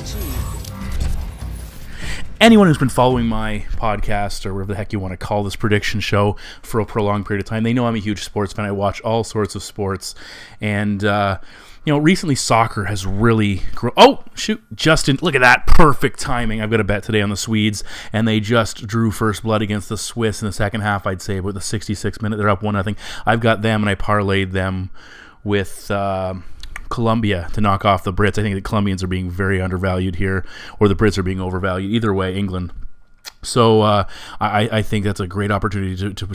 achieved. Anyone who's been following my podcast, or whatever the heck you want to call this prediction show, for a prolonged period of time, they know I'm a huge sports fan. I watch all sorts of sports, and you know, recently soccer has really grown. Oh, shoot, Justin, look at that, perfect timing. I've got a bet today on the Swedes, and they just drew first blood against the Swiss in the second half, I'd say, about the 66th minute. They're up 1-0. I've got them, and I parlayed them with Colombia to knock off the Brits. I think the Colombians are being very undervalued here, or the Brits are being overvalued. Either way, England. So I think that's a great opportunity to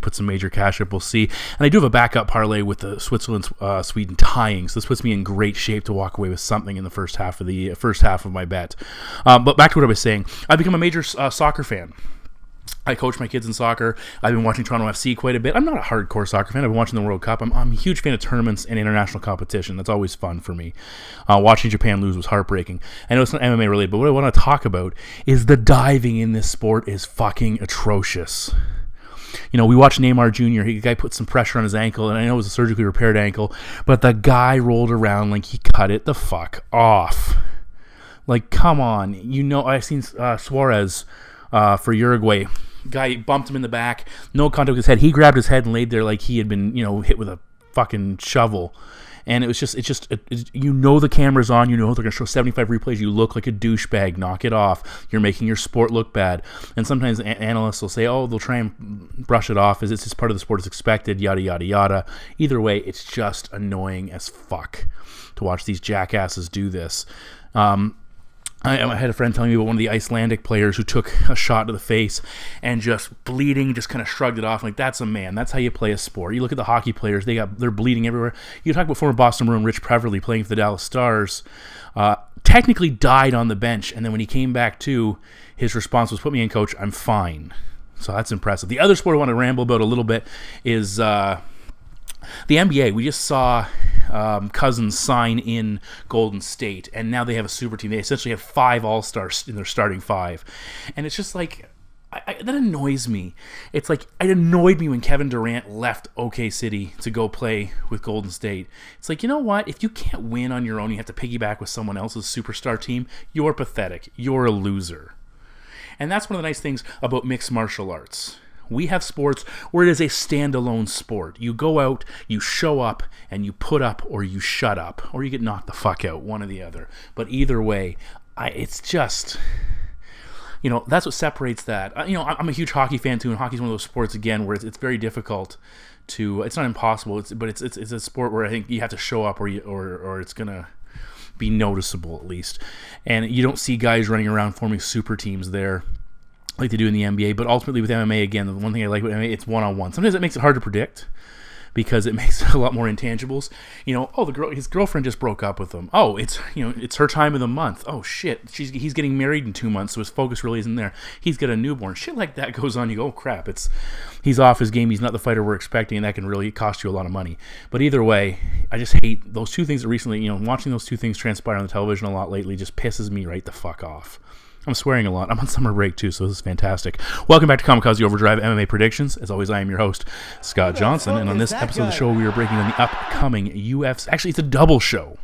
put some major cash up. We'll see. And I do have a backup parlay with the Switzerland-Sweden tying, so this puts me in great shape to walk away with something in the first half of my bet. But back to what I was saying, I've become a major soccer fan. I coach my kids in soccer. I've been watching Toronto FC quite a bit. I'm not a hardcore soccer fan. I've been watching the World Cup. I'm a huge fan of tournaments and international competition. That's always fun for me. Watching Japan lose was heartbreaking. I know it's not MMA related, but what I want to talk about is the diving in this sport is fucking atrocious. You know, we watched Neymar Jr. The guy put some pressure on his ankle, and I know it was a surgically repaired ankle, but the guy rolled around like he cut it the fuck off. Like, come on. You know, I've seen Suarez for Uruguay. Guy bumped him in the back, no contact with his head. He grabbed his head and laid there like he had been, you know, hit with a fucking shovel. And it's just, you know, the camera's on, you know they're going to show 75 replays, you look like a douchebag, knock it off, you're making your sport look bad. And sometimes analysts will say, oh, they'll try and brush it off as it's just part of the sport, it's expected, yada, yada, yada. Either way, it's just annoying as fuck to watch these jackasses do this. I had a friend telling me about one of the Icelandic players who took a shot to the face and just bleeding, just kind of shrugged it off. Like, that's a man. That's how you play a sport. You look at the hockey players, they're bleeding everywhere. You talk about former Boston Bruin Rich Preverly playing for the Dallas Stars, technically died on the bench, and then when he came back to, his response was, put me in, coach, I'm fine. So that's impressive. The other sport I want to ramble about a little bit is the NBA. We just saw Cousins sign in Golden State, and now they have a super team. They essentially have 5 All-Stars in their starting 5. And it's just like, that annoys me. It's like, it annoyed me when Kevin Durant left OK City to go play with Golden State. It's like, you know what? If you can't win on your own, you have to piggyback with someone else's superstar team, you're pathetic. You're a loser. And that's one of the nice things about mixed martial arts. We have sports where it is a standalone sport. You go out, you show up, and you put up or you shut up, or you get knocked the fuck out, one or the other. But either way, it's just, you know, that's what separates that. You know, I'm a huge hockey fan too, and hockey's one of those sports, again, where it's very difficult to, it's not impossible, but it's a sport where I think you have to show up or it's going to be noticeable at least. And you don't see guys running around forming super teams there like they do in the NBA, but ultimately with MMA, again, the one thing I like with MMA, it's one-on-one. Sometimes it makes it hard to predict because it makes a lot more intangibles. You know, oh, his girlfriend just broke up with him. Oh, it's, you know, it's her time of the month. Oh shit, he's getting married in 2 months, so his focus really isn't there. He's got a newborn. Shit like that goes on. You go, oh crap, he's off his game. He's not the fighter we're expecting, and that can really cost you a lot of money. But either way, I just hate those two things that recently, you know, watching those two things transpire on the television a lot lately just pisses me right the fuck off. I'm swearing a lot. I'm on summer break too, so this is fantastic. Welcome back to Kamikaze Overdrive MMA Predictions. As always, I am your host, Scott Johnson, and on this episode of the show, we are breaking down the upcoming UFC. Actually, it's a double show.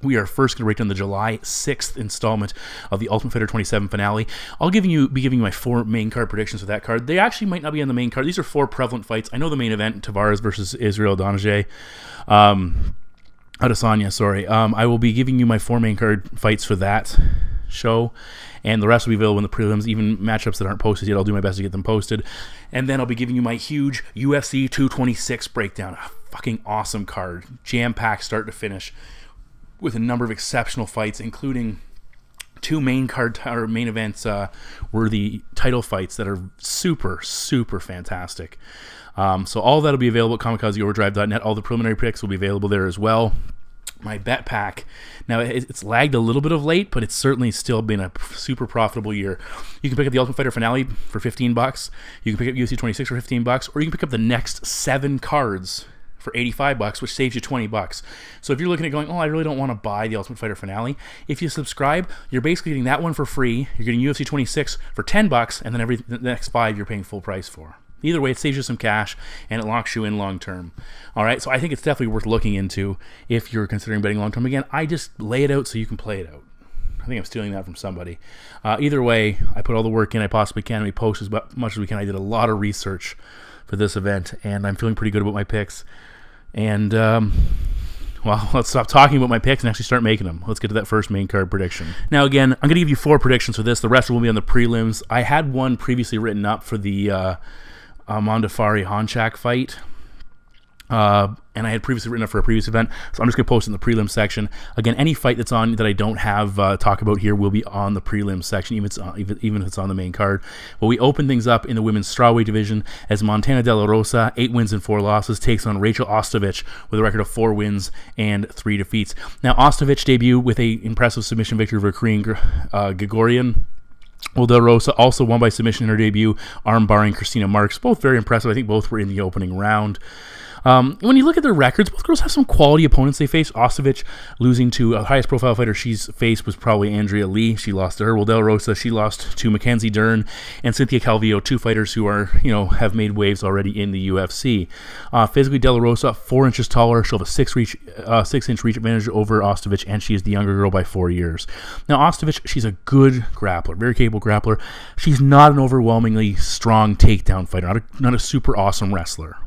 We are first going to break down the July 6th installment of the Ultimate Fighter 27 finale. I'll be giving you my 4 main card predictions for that card. They actually might not be on the main card. These are 4 prevalent fights. I know the main event, Tavares versus Israel Adesanya. Adesanya, sorry. I will be giving you my 4 main card fights for that show, and the rest will be available in the prelims, even matchups that aren't posted yet. I'll do my best to get them posted, and then I'll be giving you my huge UFC 226 breakdown. A fucking awesome card, jam-packed start to finish, with a number of exceptional fights, including 2 main events worthy title fights that are super, super fantastic. So all that'll be available at kamikazeoverdrive.net. All the preliminary picks will be available there as well. My bet pack, now it's lagged a little bit of late, but it's certainly still been a super profitable year. You can pick up the Ultimate Fighter finale for $15. You can pick up UFC 26 for $15, or you can pick up the next 7 cards for $85, which saves you $20. So if you're looking at going, oh, I really don't want to buy the Ultimate Fighter finale, if you subscribe, you're basically getting that one for free. You're getting UFC 26 for $10, and then the next 5 you're paying full price for. Either way, it saves you some cash, and it locks you in long term. All right, so I think it's definitely worth looking into if you're considering betting long term. Again, I just lay it out so you can play it out. I think I'm stealing that from somebody. Either way, I put all the work in I possibly can. We post as much as we can. I did a lot of research for this event, and I'm feeling pretty good about my picks. And, well, let's stop talking about my picks and actually start making them. Let's get to that first main card prediction. Now, again, I'm going to give you 4 predictions for this. The rest will be on the prelims. I had one previously written up for the Mondafari-Honchak fight. And I had previously written up for a previous event, so I'm just going to post it in the prelim section. Again, any fight that's on that I don't have talk about here will be on the prelim section, even if it's on the main card. But we open things up in the women's strawweight division as Montana De La Rosa, 8 wins and 4 losses, takes on Rachel Ostovich with a record of 4 wins and 3 defeats. Now, Ostovich debuted with an impressive submission victory over Korean Gregorian. Well, De La Rosa also won by submission in her debut, arm-barring Christina Marks. Both very impressive. I think both were in the opening round. When you look at their records, both girls have some quality opponents they face. Ostovich losing to the highest profile fighter she's faced was probably Andrea Lee. She lost to her. Well, De La Rosa, she lost to Mackenzie Dern and Cynthia Calvillo, 2 fighters who are, have made waves already in the UFC. Physically, De La Rosa, 4 inches taller. She'll have a 6-inch reach advantage over Ostovich, and she is the younger girl by 4 years. Now, Ostovich, she's a good grappler, very capable grappler. She's not an overwhelmingly strong takedown fighter, not a super awesome wrestler.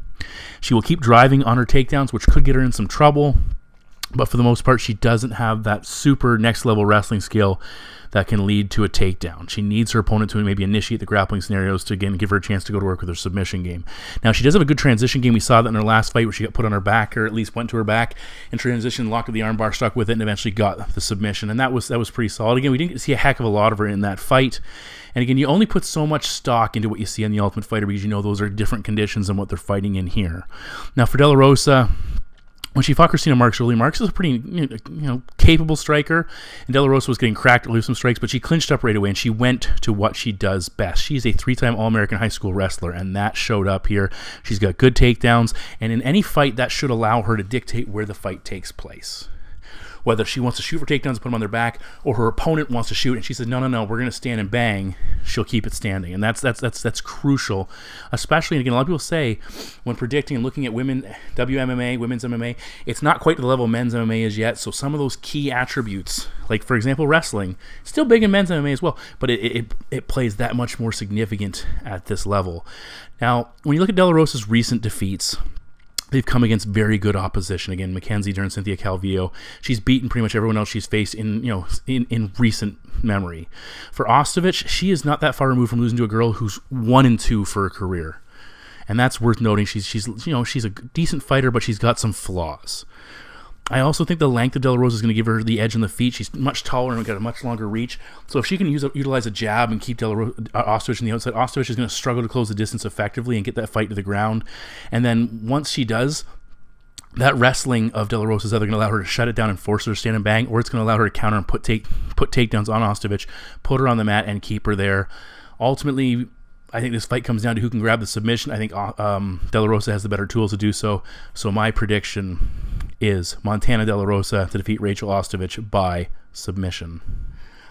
She will keep driving on her takedowns, which could get her in some trouble. But for the most part, she doesn't have that super next-level wrestling skill that can lead to a takedown. She needs her opponent to maybe initiate the grappling scenarios to, again, give her a chance to go to work with her submission game. Now, she does have a good transition game. We saw that in her last fight where she got put on her back, or at least went to her back, and transition, locked with the armbar, stuck with it, and eventually got the submission. And that was pretty solid. Again, we didn't see a heck of a lot of her in that fight. And again, you only put so much stock into what you see on The Ultimate Fighter because you know those are different conditions than what they're fighting in here. Now, for De La Rosa, when she fought Christina Marks early, Marks is a pretty capable striker, and De La Rosa was getting cracked early with some strikes, but she clinched up right away, and she went to what she does best. She's a 3-time All-American high school wrestler, and that showed up here. She's got good takedowns, and in any fight, that should allow her to dictate where the fight takes place. Whether she wants to shoot for takedowns and put them on their back, or her opponent wants to shoot, and she says, no, we're going to stand and bang, she'll keep it standing. And that's crucial, especially, and again, a lot of people say, when predicting and looking at women's MMA, it's not quite to the level men's MMA is yet, so some of those key attributes, like, for example, wrestling, still big in men's MMA as well, but it plays that much more significant at this level. Now, when you look at De La Rosa's recent defeats, they've come against very good opposition. Again, Mackenzie Dern, Cynthia Calvillo. She's beaten pretty much everyone else she's faced in recent memory. For Ostovich, she is not that far removed from losing to a girl who's 1-2 for her career, and that's worth noting. She's a decent fighter, but she's got some flaws. I also think the length of De La Rosa is going to give her the edge on the feet. She's much taller and got a much longer reach. So if she can utilize a jab and keep Ostovich on the outside, Ostovich is going to struggle to close the distance effectively and get that fight to the ground. And then once she does, that wrestling of De La Rosa is either going to allow her to shut it down and force her to stand and bang, or it's going to allow her to counter and put takedowns on Ostovich, put her on the mat, and keep her there. Ultimately, I think this fight comes down to who can grab the submission. I think De La Rosa has the better tools to do so. So my prediction is Montana De La Rosa to defeat Rachel Ostovich by submission.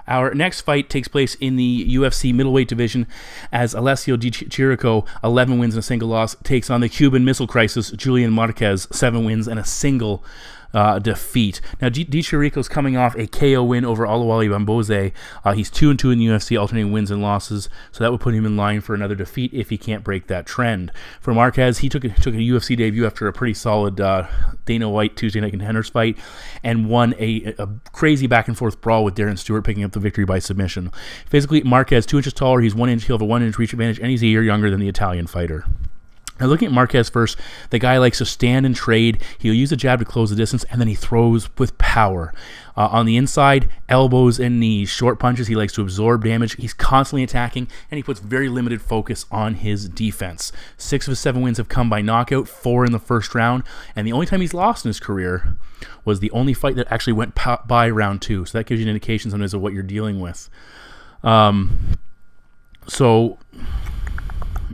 Our next fight takes place in the UFC middleweight division as Alessio Di Chirico, 11 wins and a single loss, takes on the Cuban Missile Crisis, Julian Marquez, 7 wins and a single defeat. Now, Di Chirico's coming off a KO win over Oluwale Bamboze. He's 2-2 in the UFC, alternating wins and losses, so that would put him in line for another defeat if he can't break that trend. For Marquez, he took a UFC debut after a pretty solid Dana White Tuesday Night Contenders fight and won a crazy back-and-forth brawl with Darren Stewart, picking up the victory by submission. Physically, Marquez, 2 inches taller, he'll have a 1-inch reach advantage, and he's a year younger than the Italian fighter. Now, looking at Marquez first, the guy likes to stand and trade. He'll use a jab to close the distance, and then he throws with power. On the inside, elbows and knees, short punches. He likes to absorb damage. He's constantly attacking, and he puts very limited focus on his defense. 6 of his 7 wins have come by knockout, 4 in the first round, and the only time he's lost in his career was the only fight that actually went by round 2. So that gives you an indication sometimes of what you're dealing with. So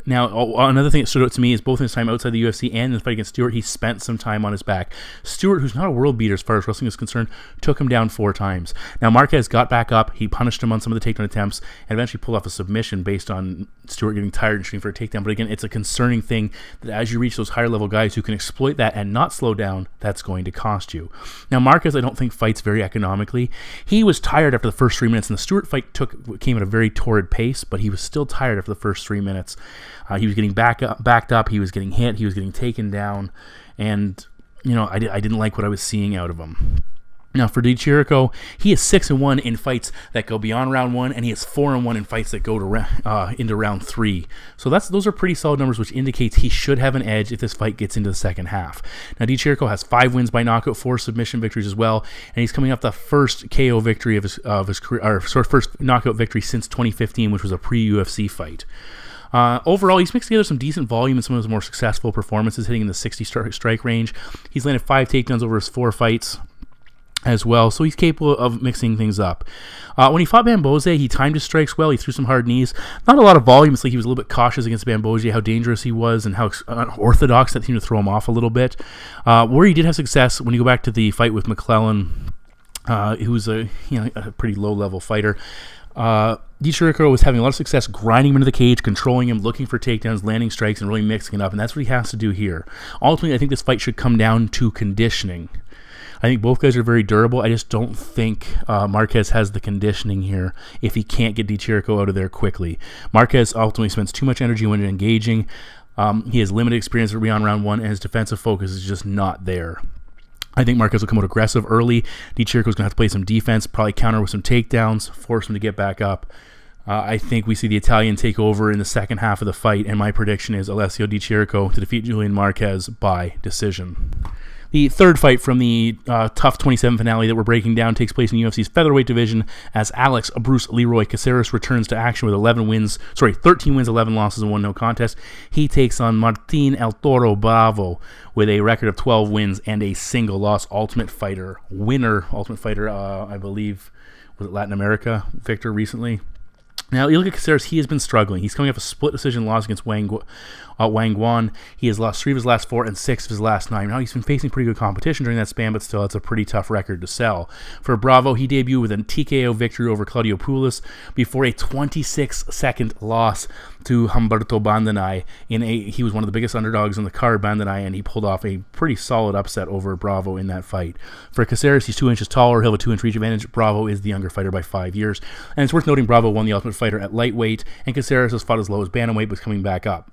Now, another thing that stood out to me is both in his time outside the UFC and in the fight against Stewart, he spent some time on his back. Stewart, who's not a world beater as far as wrestling is concerned, took him down 4 times. Now, Marquez got back up. He punished him on some of the takedown attempts and eventually pulled off a submission based on Stewart getting tired and shooting for a takedown. But again, it's a concerning thing that as you reach those higher level guys who can exploit that and not slow down, that's going to cost you. Now, Marquez, I don't think fights very economically. He was tired after the first 3 minutes, and the Stewart fight came at a very torrid pace, but he was still tired after the first 3 minutes. He was getting backed up, he was getting hit, he was getting taken down, and I didn't like what I was seeing out of him. Now for Chirico, he is 6-1 in fights that go beyond round 1, and he is 4-1 in fights that go to into round 3. So those are pretty solid numbers, which indicates he should have an edge if this fight gets into the second half. Now Chirico has 5 wins by knockout, 4 submission victories as well, and he's coming off the first KO victory of his career, or first knockout victory since 2015, which was a pre-UFC fight. Overall, he's mixed together some decent volume in some of his more successful performances, hitting in the 60 strike range. He's landed 5 takedowns over his 4 fights as well, so he's capable of mixing things up. When he fought Bamboze, he timed his strikes well. He threw some hard knees. Not a lot of volume. It's like he was a little bit cautious against Bamboze, how dangerous he was, and how unorthodox that seemed to throw him off a little bit. Where he did have success, when you go back to the fight with McClellan, who was a pretty low-level fighter, Chirico was having a lot of success grinding him into the cage, controlling him, looking for takedowns, landing strikes, and really mixing it up, and that's what he has to do here. Ultimately, I think this fight should come down to conditioning. I think both guys are very durable. I just don't think Marquez has the conditioning here if he can't get Chirico out of there quickly. Marquez ultimately spends too much energy when engaging. He has limited experience beyond round 1, and his defensive focus is just not there. I think Marquez will come out aggressive early. Chirico's going to have to play some defense, probably counter with some takedowns, force him to get back up. I think we see the Italian take over in the second half of the fight, and my prediction is Alessio Chirico to defeat Julian Marquez by decision. The third fight from the TUF 27 finale that we're breaking down takes place in UFC's featherweight division as Alex Bruce Leroy Caceres returns to action with 13 wins, 11 losses, and 1 no contest. He takes on Martin El Toro Bravo with a record of 12 wins and a single loss. Ultimate Fighter winner. Ultimate Fighter, I believe, was it Latin America victor recently? Now, you look at Caceres, he has been struggling. He's coming off a split decision loss against Wang Guan. He has lost 3 of his last 4 and 6 of his last 9. Now, he's been facing pretty good competition during that span, but still, it's a pretty tough record to sell. For Bravo, he debuted with a TKO victory over Claudio Pulis before a 26-second loss to Humberto Bandenay. He was one of the biggest underdogs on the card, Bandenay, and he pulled off a pretty solid upset over Bravo in that fight. For Caceres, he's 2 inches taller. He'll have a 2-inch reach advantage. Bravo is the younger fighter by 5 years. And it's worth noting Bravo won the Ultimate Fighter at lightweight, and Caceres has fought as low as bantamweight, but coming back up.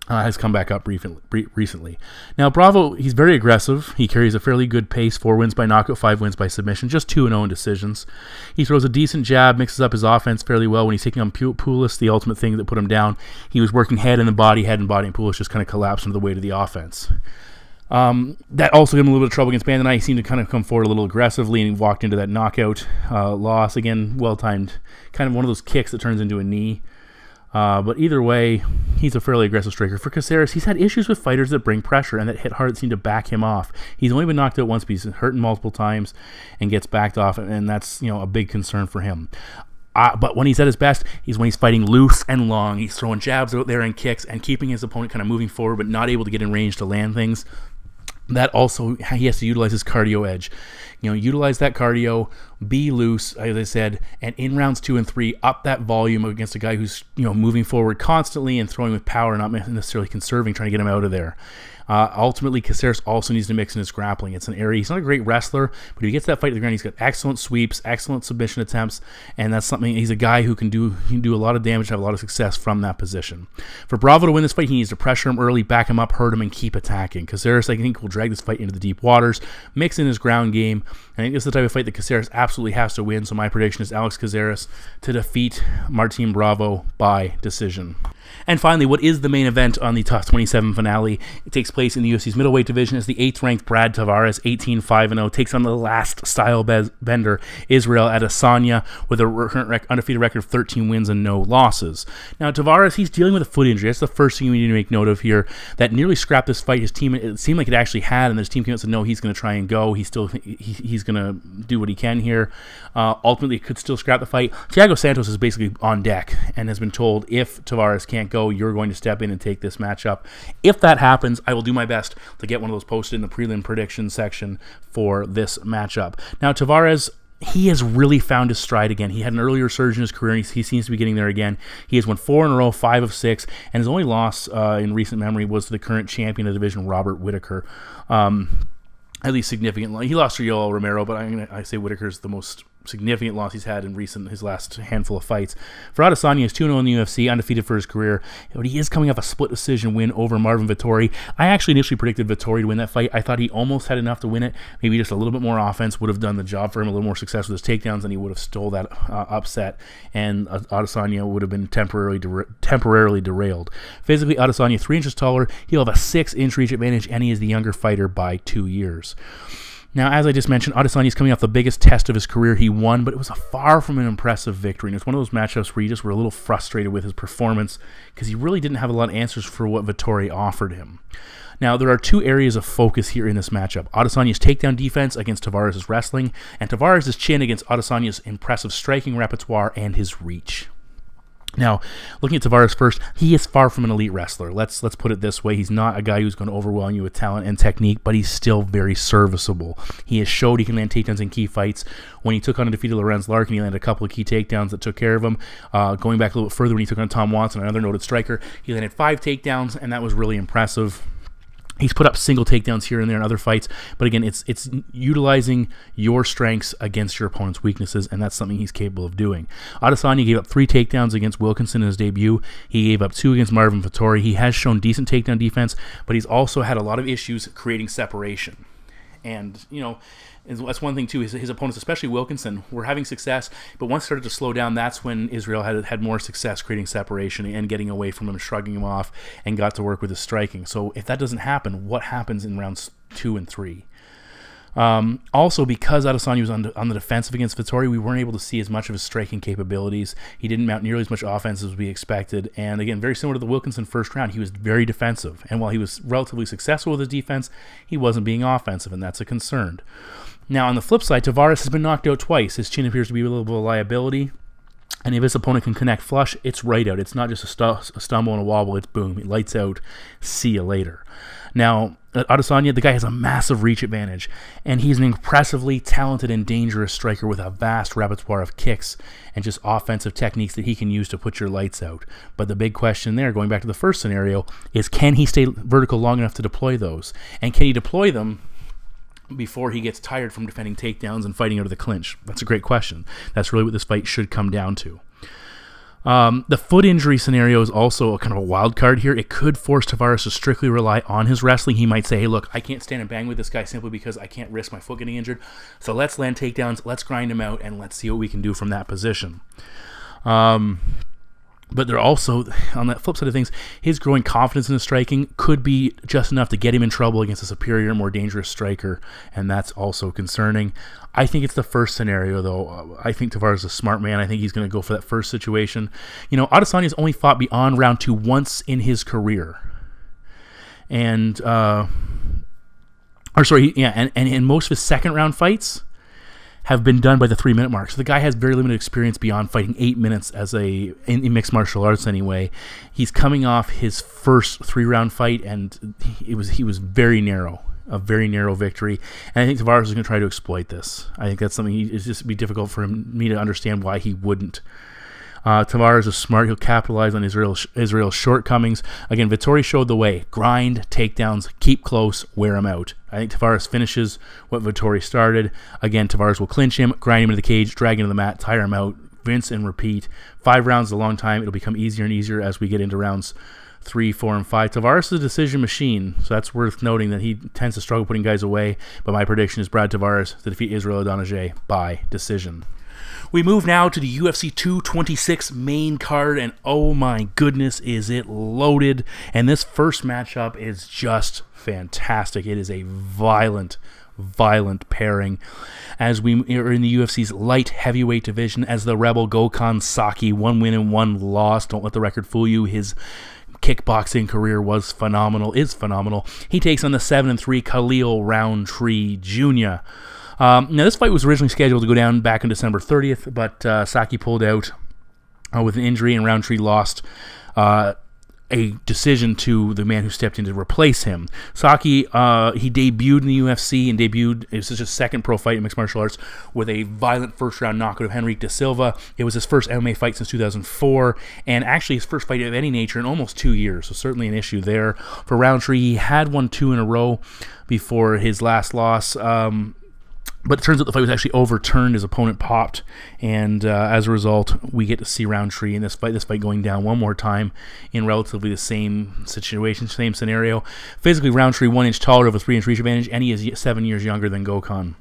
Has come back up recently. Now, Bravo, he's very aggressive. He carries a fairly good pace, 4 wins by knockout, 5 wins by submission, just 2-0 in decisions. He throws a decent jab, mixes up his offense fairly well. When he's taking on Pulis, the ultimate thing that put him down, he was working head and body, and Pulis just kind of collapsed under the weight of the offense. That also gave him a little bit of trouble against Bandenay. He seemed to kind of come forward a little aggressively, and he walked into that knockout loss. Again, well-timed, kind of one of those kicks that turns into a knee. But either way, he's a fairly aggressive striker. For Caceres, he's had issues with fighters that bring pressure and that hit hard, that seem to back him off. He's only been knocked out once, but he's hurt multiple times and gets backed off, and that's a big concern for him. But when he's at his best, when he's fighting loose and long. He's throwing jabs out there and kicks and keeping his opponent kind of moving forward, but not able to get in range to land things. That also, he has to utilize his cardio edge. Utilize that cardio, be loose, as I said, and in rounds 2 and 3, up that volume against a guy who's, moving forward constantly and throwing with power, not necessarily conserving, trying to get him out of there. Ultimately, Caceres also needs to mix in his grappling. It's an area. He's not a great wrestler, but if he gets that fight to the ground, he's got excellent sweeps, excellent submission attempts, and that's something. He's a guy who can do a lot of damage, have a lot of success from that position. For Bravo to win this fight, he needs to pressure him early, back him up, hurt him, and keep attacking. Caceres, I think, will drag this fight into the deep waters, mix in his ground game. I think this is the type of fight that Caceres absolutely has to win. So my prediction is Alex Caceres to defeat Martin Bravo by decision. And finally, what is the main event on the TUF 27 finale? It takes place in the UFC's middleweight division as the 8th-ranked Brad Tavares, 18-5-0, takes on the last style bender, Israel Adesanya, with a current undefeated record of 13 wins and no losses. Now, Tavares, he's dealing with a foot injury. That's the first thing we need to make note of here. That nearly scrapped this fight. His team, it seemed like it actually had, and his team came out and said, no, he's going to try and go. He's going to do what he can here. Ultimately, could still scrap the fight. Thiago Santos is basically on deck and has been told if Tavares can't can't go. You're going to step in and take this matchup. If that happens, I will do my best to get one of those posted in the prelim prediction section for this matchup. Now, Tavares, he has really found his stride again. He had an earlier surge in his career, and he seems to be getting there again. He has won 4 in a row, 5 of 6, and his only loss in recent memory was to the current champion of the division, Robert Whittaker. At least significant. He lost to Yoel Romero, but I say Whittaker's the most significant loss he's had in his last handful of fights. For Adesanya, he's 2-0 in the UFC, undefeated for his career, but he is coming off a split decision win over Marvin Vettori. I actually initially predicted Vettori to win that fight. I thought he almost had enough to win it. Maybe just a little bit more offense would have done the job for him, a little more success with his takedowns, and he would have stole that upset, and Adesanya would have been temporarily derailed. Physically, Adesanya 3 inches taller. He'll have a 6-inch reach advantage, and he is the younger fighter by 2 years. Now, as I just mentioned, Adesanya is coming off the biggest test of his career. He won, but it was far from an impressive victory. And it's one of those matchups where you just were a little frustrated with his performance because he really didn't have a lot of answers for what Vettori offered him. Now, there are 2 areas of focus here in this matchup. Adesanya's takedown defense against Tavares' wrestling, and Tavares' chin against Adesanya's impressive striking repertoire and his reach. Now, looking at Tavares first, he is far from an elite wrestler. Let's put it this way. He's not a guy who's going to overwhelm you with talent and technique, but he's still very serviceable. He has showed he can land takedowns in key fights. When he took on undefeated Lorenz Larkin, he landed a couple of key takedowns that took care of him. Going back a little bit further, when he took on Tom Watson, another noted striker, he landed 5 takedowns, and that was really impressive. He's put up single takedowns here and there in other fights, but again, it's utilizing your strengths against your opponent's weaknesses, and that's something he's capable of doing. Adesanya gave up 3 takedowns against Wilkinson in his debut. He gave up 2 against Marvin Vettori. He has shown decent takedown defense, but he's also had a lot of issues creating separation. And, you know, that's one thing, too. His opponents, especially Wilkinson, were having success, but once it started to slow down, that's when Israel had more success creating separation and getting away from him, shrugging him off, and got to work with his striking. So if that doesn't happen, what happens in rounds 2 and 3? Also, because Adesanya was on the defensive against Vettori, we weren't able to see as much of his striking capabilities. He didn't mount nearly as much offense as we expected. And again, very similar to the Wilkinson first round, he was very defensive. And while he was relatively successful with his defense, he wasn't being offensive, and that's a concern. Now, on the flip side, Tavares has been knocked out twice. His chin appears to be a little bit of a liability. And if his opponent can connect flush, it's right out. It's not just a stumble and a wobble. It's boom. It lights out. See you later. Now, Adesanya, the guy has a massive reach advantage, and he's an impressively talented and dangerous striker with a vast repertoire of kicks and just offensive techniques that he can use to put your lights out. But the big question there, going back to the first scenario, is can he stay vertical long enough to deploy those? And can he deploy them before he gets tired from defending takedowns and fighting out of the clinch? That's a great question. That's really what this fight should come down to. The foot injury scenario is also a kind of a wild card here. It could force Tavares to strictly rely on his wrestling. He might say, hey, look, I can't stand and bang with this guy simply because I can't risk my foot getting injured. So let's land takedowns, let's grind him out, and let's see what we can do from that position. But they're also, on that flip side of things, his growing confidence in his striking could be just enough to get him in trouble against a superior, more dangerous striker, and that's also concerning. I think it's the first scenario, though. I think Tavares is a smart man. I think he's going to go for that first situation. You know, Adesanya's only fought beyond round 2 once in his career. And, and in most of his second round fights have been done by the 3-minute mark. So the guy has very limited experience beyond fighting 8 minutes in mixed martial arts anyway. He's coming off his first 3-round fight, and he was very narrow. A very narrow victory, and I think Tavares is going to try to exploit this. I think that's something it's just be difficult for me to understand why he wouldn't. Tavares is smart. He'll capitalize on Israel's shortcomings. Again, Vettori showed the way. Grind, takedowns, keep close, wear him out. I think Tavares finishes what Vettori started. Again, Tavares will clinch him, grind him into the cage, drag him to the mat, tire him out, rinse and repeat. 5 rounds is a long time. It'll become easier and easier as we get into rounds 3, 4, and 5. Tavares is a decision machine, so that's worth noting that he tends to struggle putting guys away, but my prediction is Brad Tavares to defeat Israel Adesanya by decision. We move now to the UFC 226 main card, and oh my goodness, is it loaded. And this first matchup is just fantastic. It is a violent pairing as we are in the UFC's light heavyweight division as the Rebel Gokhan Saki, 1 win and 1 loss. Don't let the record fool you. His kickboxing career is phenomenal. He takes on the 7-3 Khalil Rountree Jr. Now, this fight was originally scheduled to go down back on December 30th, but Saki pulled out with an injury, and Rountree lost a decision to the man who stepped in to replace him. Saki, he debuted in the UFC and it was his second pro fight in mixed martial arts with a violent first-round knockout of Henrique da Silva. It was his first MMA fight since 2004, and actually his first fight of any nature in almost 2 years, so certainly an issue there. For Rountree, he had won 2 in a row before his last loss, but it turns out the fight was actually overturned. His opponent popped, and as a result, we get to see Rountree in this fight going down one more time in relatively the same situation, same scenario. Physically, Rountree 1 inch taller with a 3 inch reach advantage, and he is 7 years younger than Gokhan.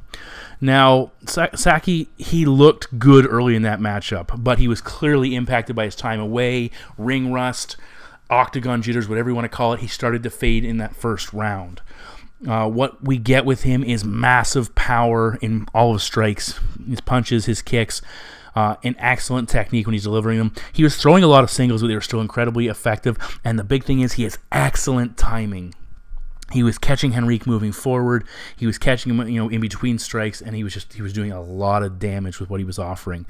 Now, Saki, he looked good early in that matchup, but he was clearly impacted by his time away, ring rust, octagon jitters, whatever you want to call it. He started to fade in that first round. What we get with him is massive power in all of his strikes, his punches, his kicks, and excellent technique when he's delivering them. He was throwing a lot of singles, but they were still incredibly effective. And the big thing is he has excellent timing. He was catching Henrique moving forward. He was catching him, in between strikes, and he was doing a lot of damage with what he was offering.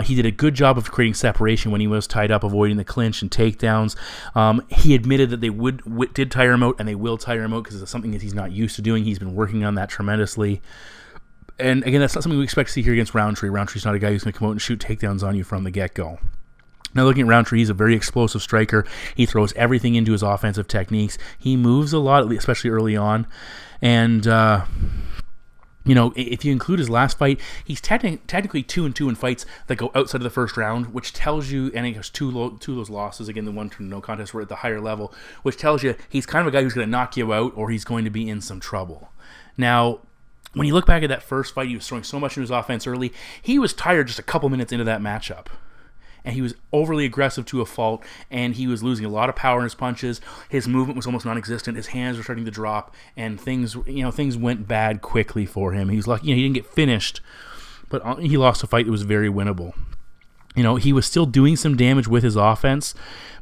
He did a good job of creating separation when he was tied up, avoiding the clinch and takedowns. He admitted that they did tire him out, and they will tire him out because it's something that he's not used to doing. He's been working on that tremendously. And again, that's not something we expect to see here against Rountree. Rountree's not a guy who's going to come out and shoot takedowns on you from the get-go. Now, looking at Rountree, he's a very explosive striker. He throws everything into his offensive techniques. He moves a lot, especially early on. And, if you include his last fight, he's technically 2-2 in fights that go outside of the first round, which tells you, and he has two of those losses, again, the one to no contest were at the higher level, which tells you he's kind of a guy who's going to knock you out or he's going to be in some trouble. Now, when you look back at that first fight, he was throwing so much into his offense early. He was tired just a couple minutes into that matchup. And he was overly aggressive to a fault, and he was losing a lot of power in his punches. His movement was almost non-existent. His hands were starting to drop, and things went bad quickly for him. He was lucky, he didn't get finished, but he lost a fight that was very winnable. He was still doing some damage with his offense,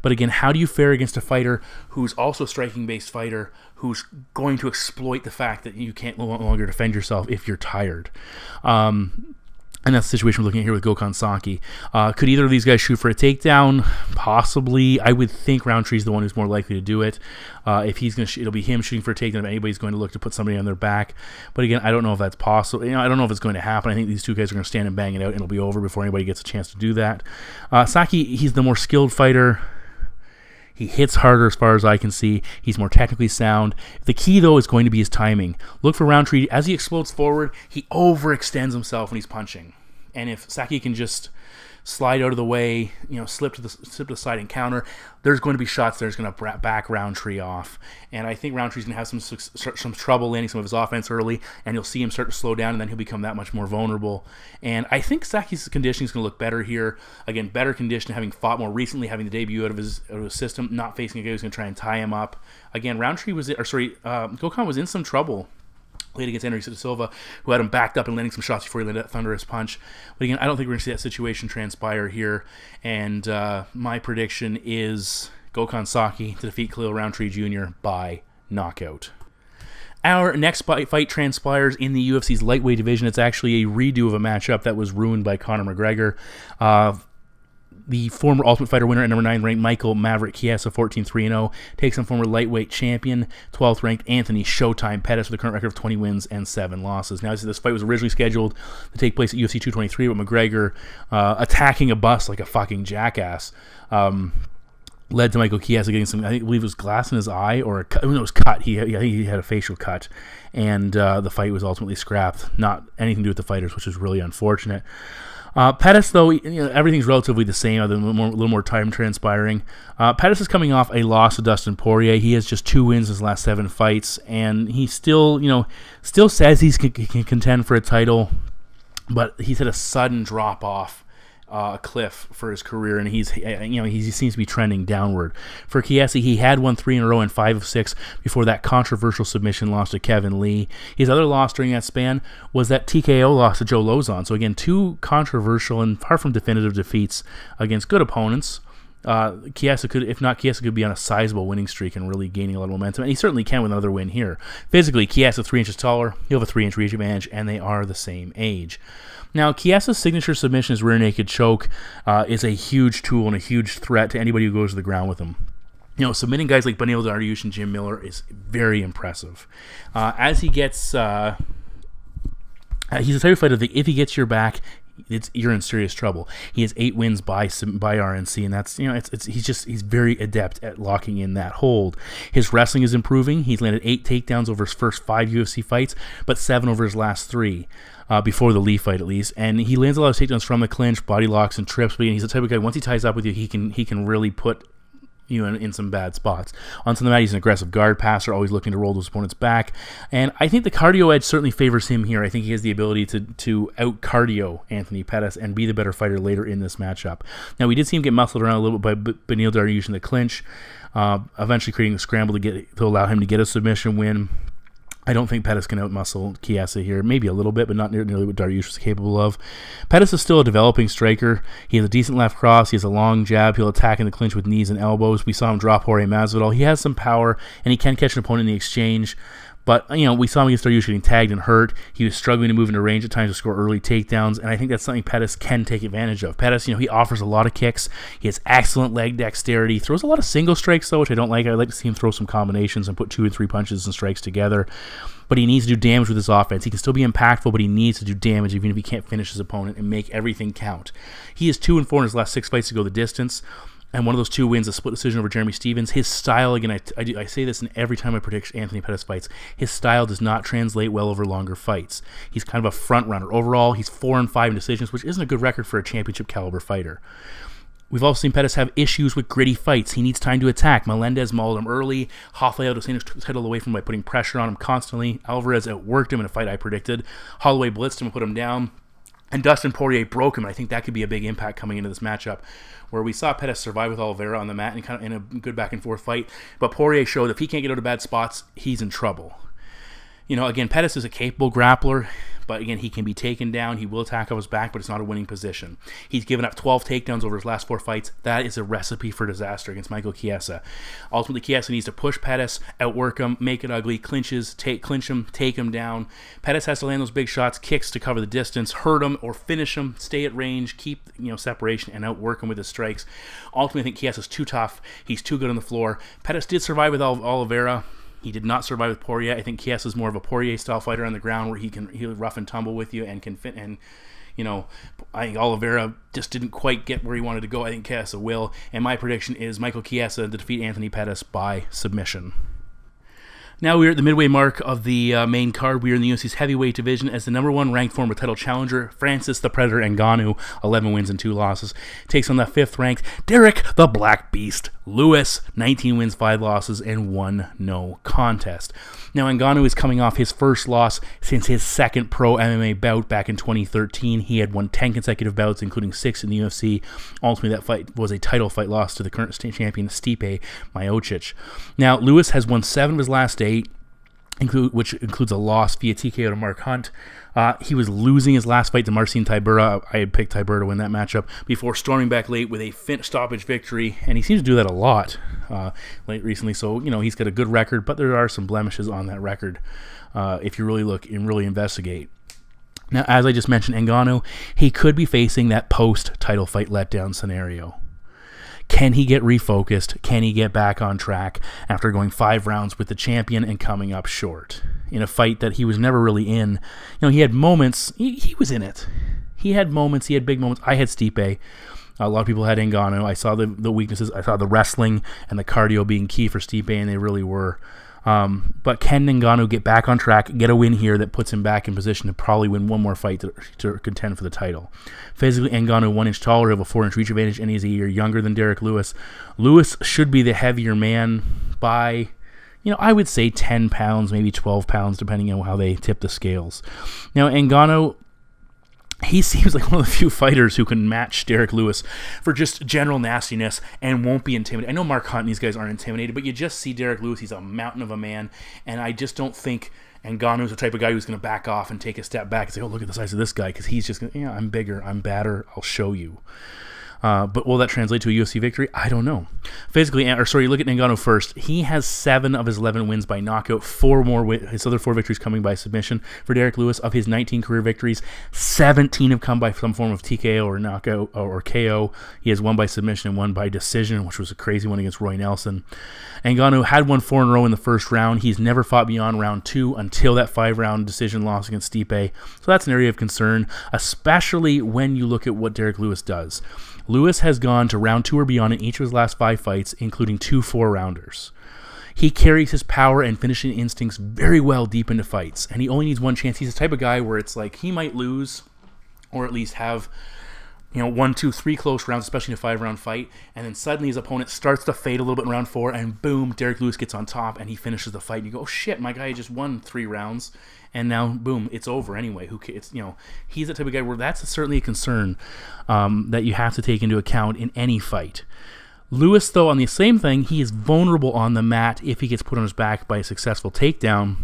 but again, how do you fare against a fighter who's also a striking-based fighter who's going to exploit the fact that you can't no longer defend yourself if you're tired? And that's the situation we're looking at here with Gokhan Saki. Could either of these guys shoot for a takedown? Possibly. I would think Rountree's the one who's more likely to do it. If he's going to, it'll be him shooting for a takedown. If anybody's going to look to put somebody on their back, but again, I don't know if that's possible. I don't know if it's going to happen. I think these two guys are going to stand and bang it out, and it'll be over before anybody gets a chance to do that. Saki, he's the more skilled fighter. He hits harder as far as I can see. He's more technically sound. The key, though, is going to be his timing. Look for Rountree. As he explodes forward, he overextends himself when he's punching. And if Saki can just slide out of the way, slip to the side and counter, there's going to be shots there's going to back Rountree off. And I think Rountree's going to have some trouble landing some of his offense early, and you'll see him start to slow down, and then he'll become that much more vulnerable. And I think Saki's conditioning is going to look better here. Again, better condition, having fought more recently, having the debut out of his system, not facing a guy who's going to try and tie him up. Again, Gokhan was in some trouble late against Henrique da Silva, who had him backed up and landing some shots before he landed that thunderous punch. But again, I don't think we're going to see that situation transpire here. And my prediction is Gokhan Saki to defeat Khalil Rountree Jr. by knockout. Our next fight transpires in the UFC's lightweight division. It's actually a redo of a matchup that was ruined by Conor McGregor. The former Ultimate Fighter winner at number 9 ranked Michael Maverick Chiesa, 14-3-0, takes on former lightweight champion, 12th ranked Anthony Showtime Pettis with a current record of 20 wins and 7 losses. Now, this fight was originally scheduled to take place at UFC 223, but McGregor attacking a bus like a fucking jackass led to Michael Chiesa getting some, I believe it was glass in his eye, or it was cut. He had a facial cut, and the fight was ultimately scrapped. Not anything to do with the fighters, which is really unfortunate. Pettis, though, everything's relatively the same, other than a little more time transpiring. Pettis is coming off a loss to Dustin Poirier. He has just 2 wins in his last 7 fights, and he still says he can contend for a title, but he's had a sudden drop off cliff for his career, and he seems to be trending downward. For Chiesa, he had won 3 in a row and 5 of 6 before that controversial submission loss to Kevin Lee. His other loss during that span was that TKO loss to Joe Lozon. So again, 2 controversial and far from definitive defeats against good opponents. Chiesa could be on a sizable winning streak and really gaining a lot of momentum, and he certainly can with another win here. Physically, Chiesa 3 inches taller, he'll have a 3-inch reach advantage, and they are the same age. Now, Chiesa's signature submission, his rear naked choke, is a huge tool and a huge threat to anybody who goes to the ground with him. Submitting guys like Beneil Dariush and Jim Miller is very impressive. As he gets, he's a type of fighter that if he gets your back, you're in serious trouble. He has 8 wins by RNC, and that's he's very adept at locking in that hold. His wrestling is improving. He's landed 8 takedowns over his first 5 UFC fights, but 7 over his last 3. Before the Lee fight, at least, and he lands a lot of takedowns from the clinch, body locks, and trips. But he's the type of guy, once he ties up with you, he can really put you in some bad spots. On the mat, he's an aggressive guard passer, always looking to roll those opponents back. And I think the cardio edge certainly favors him here. I think he has the ability to out-cardio Anthony Pettis and be the better fighter later in this matchup. Now, we did see him get muscled around a little bit by Beneil Dariush in the clinch, eventually creating a scramble to allow him to get a submission win. I don't think Pettis can outmuscle Chiesa here. Maybe a little bit, but not nearly what Dariush was capable of. Pettis is still a developing striker. He has a decent left cross. He has a long jab. He'll attack in the clinch with knees and elbows. We saw him drop Jorge Masvidal. He has some power, and he can catch an opponent in the exchange. But, we saw him against Dariush getting tagged and hurt. He was struggling to move into range at times to score early takedowns, and I think that's something Pettis can take advantage of. Pettis, he offers a lot of kicks. He has excellent leg dexterity. He throws a lot of single strikes, though, which I don't like. I'd like to see him throw some combinations and put 2 or 3 punches and strikes together. But he needs to do damage with his offense. He can still be impactful, but he needs to do damage even if he can't finish his opponent and make everything count. He is 2-4 in his last 6 fights to go the distance. And one of those 2 wins, a split decision over Jeremy Stephens. His style, again, I say this in every time I predict Anthony Pettis fights, his style does not translate well over longer fights. He's kind of a front runner. Overall, he's 4-5 in decisions, which isn't a good record for a championship caliber fighter. We've also seen Pettis have issues with gritty fights. He needs time to attack. Melendez mauled him early. Raphael took his title away from him by putting pressure on him constantly. Alvarez outworked him in a fight I predicted. Holloway blitzed him and put him down. And Dustin Poirier broke him. I think that could be a big impact coming into this matchup, where we saw Pettis survive with Oliveira on the mat and kind of in a good back-and-forth fight. But Poirier showed if he can't get out of bad spots, he's in trouble. Again, Pettis is a capable grappler, but again, he can be taken down. He will attack off his back, but it's not a winning position. He's given up 12 takedowns over his last 4 fights. That is a recipe for disaster against Michael Chiesa. Ultimately, Chiesa needs to push Pettis, outwork him, make it ugly, clinch him, take him down. Pettis has to land those big shots, kicks to cover the distance, hurt him or finish him, stay at range, keep separation, and outwork him with his strikes. Ultimately, I think Chiesa's too tough. He's too good on the floor. Pettis did survive with Oliveira. He did not survive with Poirier. I think Chiesa is more of a Poirier-style fighter on the ground, where he'll rough and tumble with you and can fit. And I think Oliveira just didn't quite get where he wanted to go. I think Chiesa will. And my prediction is Michael Chiesa to defeat Anthony Pettis by submission. Now we're at the midway mark of the main card. We are in the UFC's heavyweight division as the #1 ranked former title challenger, Francis the Predator Ngannou, 11 wins and 2 losses, takes on the 5th ranked Derrick the Black Beast Lewis, 19 wins, 5 losses, and 1 no contest. Now Ngannou is coming off his first loss since his 2nd pro MMA bout back in 2013. He had won 10 consecutive bouts, including 6 in the UFC. Ultimately, that fight was a title fight loss to the current state champion Stipe Miocic. Now, Lewis has won 7 of his last 8, which includes a loss via TKO to Mark Hunt. He was losing his last fight to Marcin Tybura. I had picked Tybura to win that matchup before storming back late with a stoppage victory, and he seems to do that a lot late recently. So, he's got a good record, but there are some blemishes on that record if you really look and really investigate. Now, as I just mentioned, Ngannou, he could be facing that post-title fight letdown scenario. Can he get refocused? Can he get back on track after going 5 rounds with the champion and coming up short in a fight that he was never really in? He had moments. He was in it. He had moments. He had big moments. I had Stipe. A lot of people had Ngannou. I saw the weaknesses. I saw the wrestling and the cardio being key for Stipe, and they really were. But can Ngannou get back on track, get a win here that puts him back in position to probably win one more fight to contend for the title? Physically, Ngannou 1 inch taller, have a 4-inch reach advantage, and he's a year younger than Derrick Lewis. Lewis should be the heavier man by, I would say 10 pounds, maybe 12 pounds, depending on how they tip the scales. Now, Ngannou, he seems like one of the few fighters who can match Derrick Lewis for just general nastiness and won't be intimidated. I know Mark Hunt and these guys aren't intimidated, but you just see Derrick Lewis. He's a mountain of a man, and I just don't think Ngannou's the type of guy who's going to back off and take a step back and say, oh, look at the size of this guy, because he's just going to, I'm bigger, I'm badder, I'll show you. But will that translate to a UFC victory? I don't know. Physically, or sorry, look at Ngannou first. He has 7 of his 11 wins by knockout. 4 more, his other 4 victories coming by submission. For Derrick Lewis, of his 19 career victories, 17 have come by some form of TKO or knockout or KO. He has 1 by submission and 1 by decision, which was a crazy one against Roy Nelson. Ngannou had won 4 in a row in the first round. He's never fought beyond round 2 until that 5-round decision loss against Stipe. So that's an area of concern, especially when you look at what Derrick Lewis does. Lewis has gone to round 2 or beyond in each of his last 5 fights, including 2 4-rounders. He carries his power and finishing instincts very well deep into fights, and he only needs 1 chance. He's the type of guy where it's like he might lose, or at least have 1, 2, 3 close rounds, especially in a 5-round fight, and then suddenly his opponent starts to fade a little bit in round 4, and boom, Derrick Lewis gets on top, and he finishes the fight. And you go, oh shit, my guy just won 3 rounds, and now boom, it's over anyway. He's the type of guy where that's certainly a concern that you have to take into account in any fight. Lewis, though, on the same thing, he is vulnerable on the mat if he gets put on his back by a successful takedown.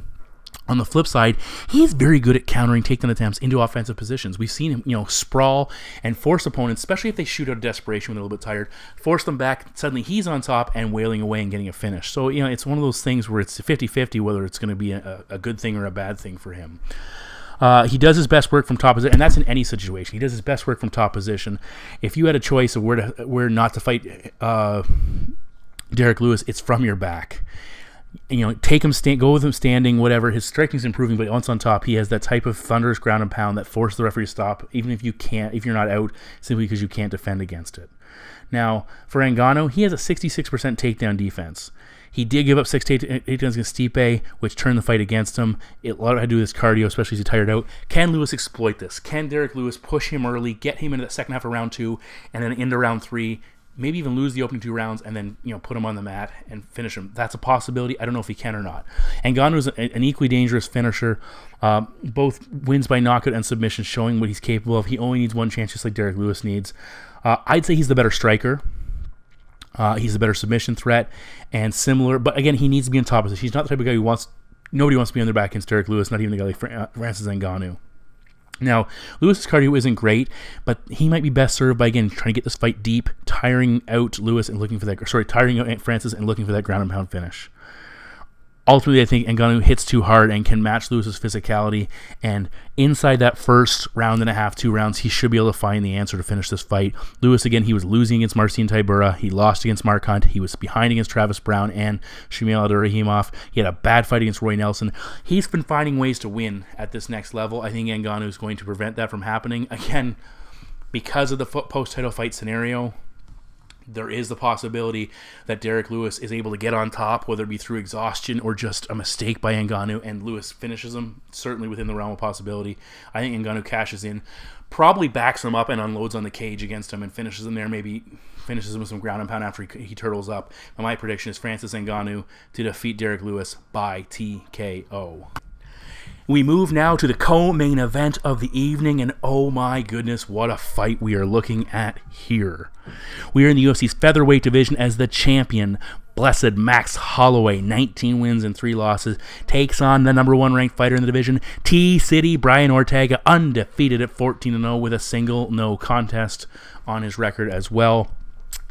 On the flip side, he is very good at countering takedown attempts into offensive positions. We've seen him, sprawl and force opponents, especially if they shoot out of desperation when they're a little bit tired, force them back. Suddenly he's on top and wailing away and getting a finish. So, it's one of those things where it's 50-50 whether it's going to be a good thing or a bad thing for him. He does his best work from top position, and that's in any situation. He does his best work from top position. If you had a choice of where not to fight Derrick Lewis, it's from your back. Take him, go with him standing, whatever. His striking's improving, but once on top, he has that type of thunderous ground and pound that forces the referee to stop, even if you're not out, simply because you can't defend against it. Now, for Ngannou, he has a 66% takedown defense. He did give up 6 takedowns against Stipe, which turned the fight against him. A lot had to do with his cardio, especially as he tired out. Can Lewis exploit this? Can Derrick Lewis push him early, get him into the second half of round 2, and then into round 3, maybe even lose the opening 2 rounds, and then put him on the mat and finish him? That's a possibility. I don't know if he can or not. Ngannou is an equally dangerous finisher. Both wins by knockout and submission, showing what he's capable of. He only needs 1 chance, just like Derrick Lewis needs. I'd say he's the better striker. He's a better submission threat and similar, but again, he needs to be on top of this. He's not the type of guy nobody wants to be on their back against Derrick Lewis, not even a guy like Francis Ngannou. Now, Lewis's cardio isn't great, but he might be best served by, again, trying to get this fight deep, tiring out Francis and looking for that ground and pound finish. Ultimately, I think Ngannou hits too hard and can match Lewis's physicality, and inside that first round and a half, 2 rounds, he should be able to find the answer to finish this fight. Lewis, again, he was losing against Marcin Tybura. He lost against Mark Hunt. He was behind against Travis Brown and Shamil Abdurakhimov. He had a bad fight against Roy Nelson. He's been finding ways to win at this next level. I think Ngannou is going to prevent that from happening. Again, because of the post-title fight scenario, there is the possibility that Derrick Lewis is able to get on top, whether it be through exhaustion or just a mistake by Ngannou, and Lewis finishes him, certainly within the realm of possibility. I think Ngannou cashes in, probably backs him up and unloads on the cage against him and finishes him there, maybe finishes him with some ground and pound after he turtles up. But my prediction is Francis Ngannou to defeat Derrick Lewis by TKO. We move now to the co-main event of the evening, and oh my goodness, what a fight we are looking at here. We are in the UFC's featherweight division as the champion, blessed Max Holloway, 19 wins and 3 losses, takes on the number 1 ranked fighter in the division, T-City Brian Ortega, undefeated at 14-0 with a single no contest on his record as well.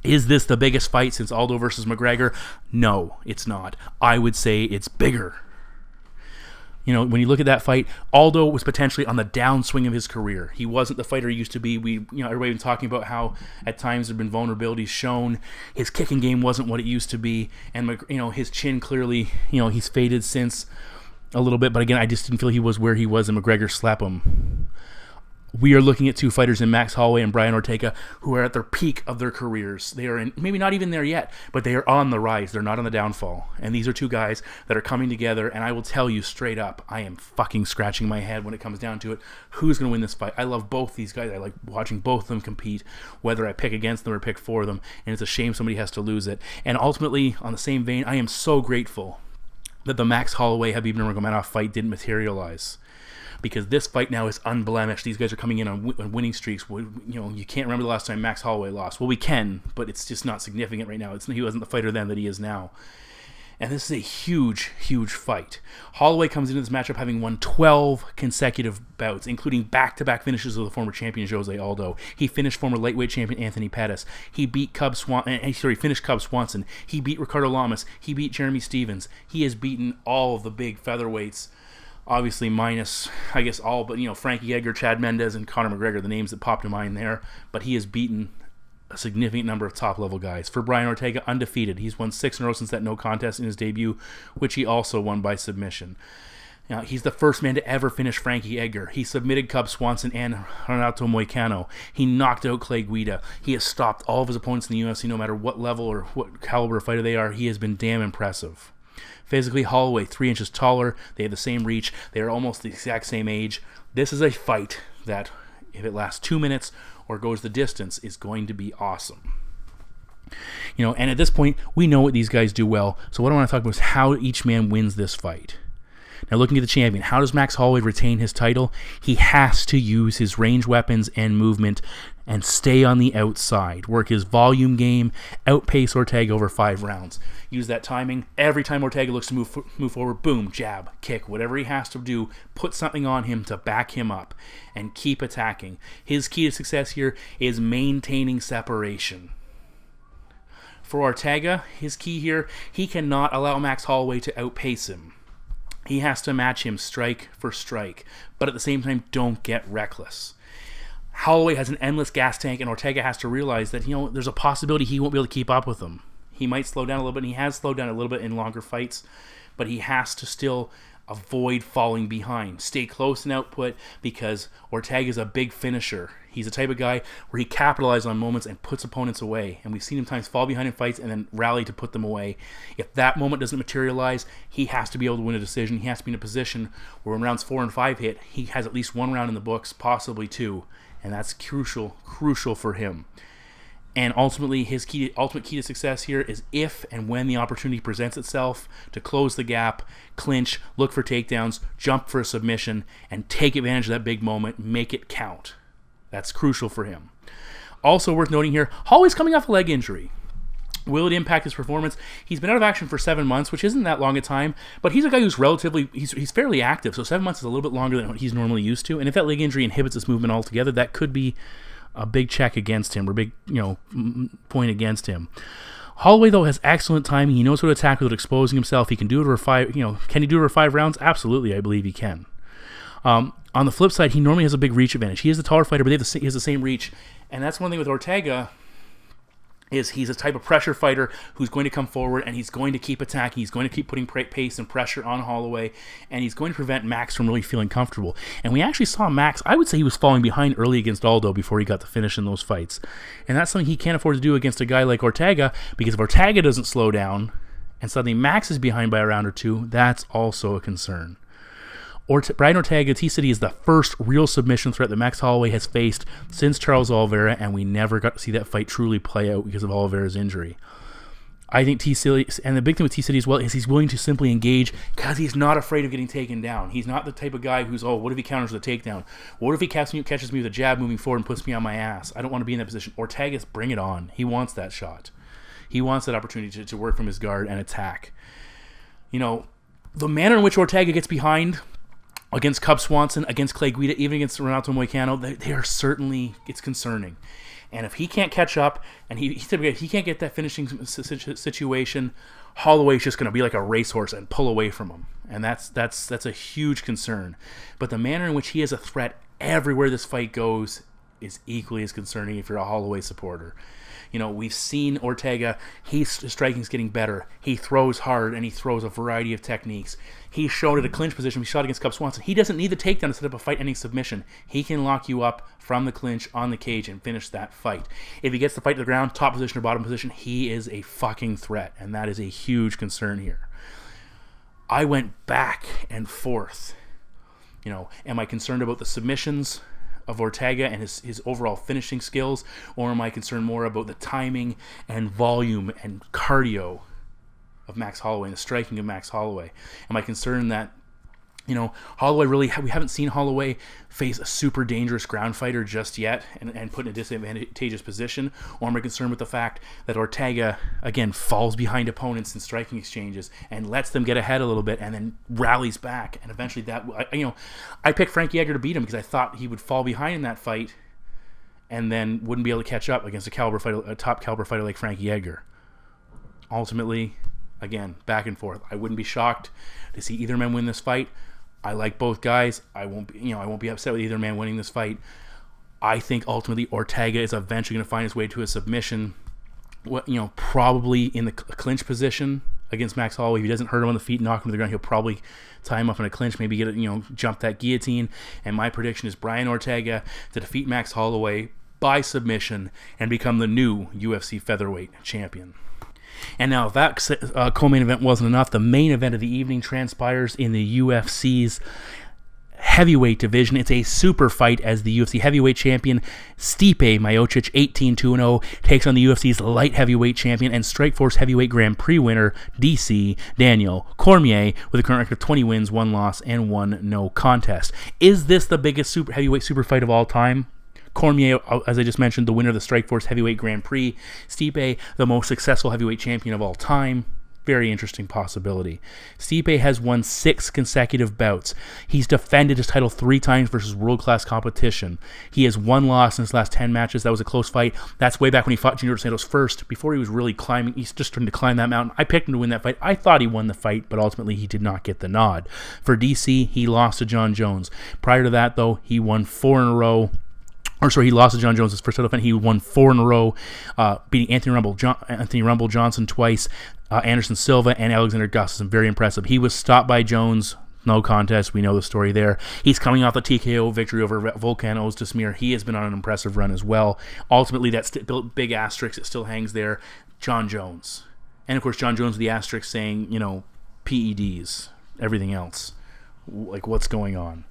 Is this the biggest fight since Aldo versus McGregor? No, it's not. I would say it's bigger. When you look at that fight, Aldo was potentially on the downswing of his career. He wasn't the fighter he used to be. Everybody was talking about how at times there have been vulnerabilities shown. His kicking game wasn't what it used to be, and his chin clearly, he's faded since a little bit. But again, I just didn't feel he was where he was, and McGregor slapped him. We are looking at 2 fighters in Max Holloway and Brian Ortega who are at their peak of their careers. They are maybe not even there yet, but they are on the rise. They're not on the downfall. And these are 2 guys that are coming together, and I will tell you straight up, I am fucking scratching my head when it comes down to it. Who's going to win this fight? I love both these guys. I like watching both of them compete, whether I pick against them or pick for them, and it's a shame somebody has to lose it. And ultimately, on the same vein, I am so grateful that the Max Holloway Khabib Nurmagomedov fight didn't materialize, because this fight now is unblemished. These guys are coming in on winning streaks. You can't remember the last time Max Holloway lost. Well, we can, but it's just not significant right now. He wasn't the fighter then that he is now. And this is a huge, huge fight. Holloway comes into this matchup having won 12 consecutive bouts, including back-to-back finishes of the former champion Jose Aldo. He finished former lightweight champion Anthony Pettis. He beat finished Cub Swanson. He beat Ricardo Lamas. He beat Jeremy Stevens. He has beaten all of the big featherweights, obviously minus, I guess, all but, Frankie Edgar, Chad Mendez, and Conor McGregor, the names that popped to mind there. But he has beaten a significant number of top-level guys. For Brian Ortega, undefeated. He's won 6 in a row since that no contest in his debut, which he also won by submission. He's the first man to ever finish Frankie Edgar. He submitted Cub Swanson and Renato Moicano. He knocked out Clay Guida. He has stopped all of his opponents in the UFC, no matter what level or what caliber of fighter they are. He has been damn impressive. Physically, Holloway, 3 inches taller. They have the same reach. They are almost the exact same age. This is a fight that, if it lasts 2 minutes or goes the distance, is going to be awesome. And at this point, we know what these guys do well. So what I want to talk about is how each man wins this fight. Now, looking at the champion, how does Max Holloway retain his title? He has to use his range weapons and movement and stay on the outside. Work his volume game, outpace Ortega over 5 rounds. Use that timing. Every time Ortega looks to move forward, boom, jab, kick, whatever he has to do, put something on him to back him up and keep attacking. His key to success here is maintaining separation. For Ortega, his key here, he cannot allow Max Holloway to outpace him. He has to match him strike for strike, but at the same time, don't get reckless. Holloway has an endless gas tank, and Ortega has to realize that, there's a possibility he won't be able to keep up with him. He might slow down a little bit, and he has slowed down a little bit in longer fights, but he has to still avoid falling behind. Stay close in output, because Ortega is a big finisher. He's the type of guy where he capitalizes on moments and puts opponents away. And we've seen him times fall behind in fights and then rally to put them away. If that moment doesn't materialize, he has to be able to win a decision. He has to be in a position where when rounds 4 and 5 hit, he has at least 1 round in the books, possibly 2. And that's crucial for him. And ultimately, his ultimate key to success here is if and when the opportunity presents itself to close the gap, clinch, look for takedowns, jump for a submission, and take advantage of that big moment, make it count. That's crucial for him. Also worth noting here, Holloway's coming off a leg injury. Will it impact his performance? He's been out of action for 7 months, which isn't that long a time, but he's a guy who's he's fairly active, so 7 months is a little bit longer than what he's normally used to, and if that leg injury inhibits his movement altogether, that could be a big check against him, or big, point against him. Holloway, though, has excellent timing. He knows how to attack without exposing himself. He can do it over 5, can he do it over 5 rounds? Absolutely, I believe he can. On the flip side, he normally has a big reach advantage. He is the taller fighter, but he has the same reach. And that's one thing with Ortega, is he's a type of pressure fighter who's going to come forward and he's going to keep attacking. He's going to keep putting pace and pressure on Holloway, and he's going to prevent Max from really feeling comfortable. And we actually saw Max, I would say he was falling behind early against Aldo before he got the finish in those fights. And that's something he can't afford to do against a guy like Ortega, because if Ortega doesn't slow down and suddenly Max is behind by a round or 2, that's also a concern. Brian Ortega, he said he is the first real submission threat that Max Holloway has faced since Charles Oliveira, and we never got to see that fight truly play out because of Oliveira's injury. I think T-City, and the big thing with T-City as well, is he's willing to simply engage because he's not afraid of getting taken down. He's not the type of guy who's, what if he counters with a takedown? What if he catches me with a jab moving forward and puts me on my ass? I don't want to be in that position. Ortega's bring it on. He wants that shot. He wants that opportunity to work from his guard and attack. The manner in which Ortega gets behind against Cub Swanson, against Clay Guida, even against Renato Moicano, they are certainly, it's concerning. And if he can't catch up, and he said if he can't get that finishing situation, Holloway's just going to be like a racehorse and pull away from him. And that's a huge concern. But the manner in which he is a threat everywhere this fight goes is equally as concerning if you're a Holloway supporter. We've seen Ortega, his striking's getting better. He throws hard, and he throws a variety of techniques. He's shown at a clinch position. He shot against Cub Swanson. He doesn't need the takedown to set up a fight-ending submission. He can lock you up from the clinch on the cage and finish that fight. If he gets the fight to the ground, top position or bottom position, he is a fucking threat, and that is a huge concern here. I went back and forth. Am I concerned about the submissions of Ortega and his overall finishing skills, or am I concerned more about the timing and volume and cardio of Max Holloway and the striking of Max Holloway? Am I concerned that Holloway we haven't seen Holloway face a super dangerous ground fighter just yet and put in a disadvantageous position. Or am I concerned with the fact that Ortega, again, falls behind opponents in striking exchanges and lets them get ahead a little bit and then rallies back? And eventually I picked Frankie Edgar to beat him because I thought he would fall behind in that fight and then wouldn't be able to catch up against a top caliber fighter like Frankie Edgar. Ultimately, again, back and forth. I wouldn't be shocked to see either man win this fight. I like both guys. I won't be upset with either man winning this fight. I think ultimately Ortega is eventually going to find his way to a submission. Probably in the clinch position against Max Holloway. If he doesn't hurt him on the feet and knock him to the ground, he'll probably tie him up in a clinch, maybe get jump that guillotine. And my prediction is Brian Ortega to defeat Max Holloway by submission and become the new UFC featherweight champion. And now, if that co-main event wasn't enough, the main event of the evening transpires in the UFC's heavyweight division. It's a super fight as the UFC heavyweight champion Stipe Miocic, 18-2-0, takes on the UFC's light heavyweight champion and Strikeforce heavyweight Grand Prix winner DC Daniel Cormier with a current record of 20 wins, 1 loss, and 1 no contest. Is this the biggest heavyweight super fight of all time? Cormier, as I just mentioned, the winner of the Strikeforce Heavyweight Grand Prix. Stipe, the most successful heavyweight champion of all time. Very interesting possibility. Stipe has won 6 consecutive bouts. He's defended his title 3 times versus world-class competition. He has 1 loss in his last 10 matches. That was a close fight. That's way back when he fought Junior Dos Santos first, before he was really climbing. He's just starting to climb that mountain. I picked him to win that fight. I thought he won the fight, but ultimately he did not get the nod. For DC, he lost to John Jones. Prior to that, though, he won 4 in a row. He lost to John Jones his first title defense. He won 4 in a row, beating Anthony Rumble Johnson twice, Anderson Silva, and Alexander Gustafsson. Very impressive. He was stopped by Jones. No contest. We know the story there. He's coming off the TKO victory over Volkan Ozdemir. He has been on an impressive run as well. Ultimately, that big asterisk that still hangs there. John Jones. And, of course, John Jones with the asterisk saying, PEDs, everything else. Like, what's going on?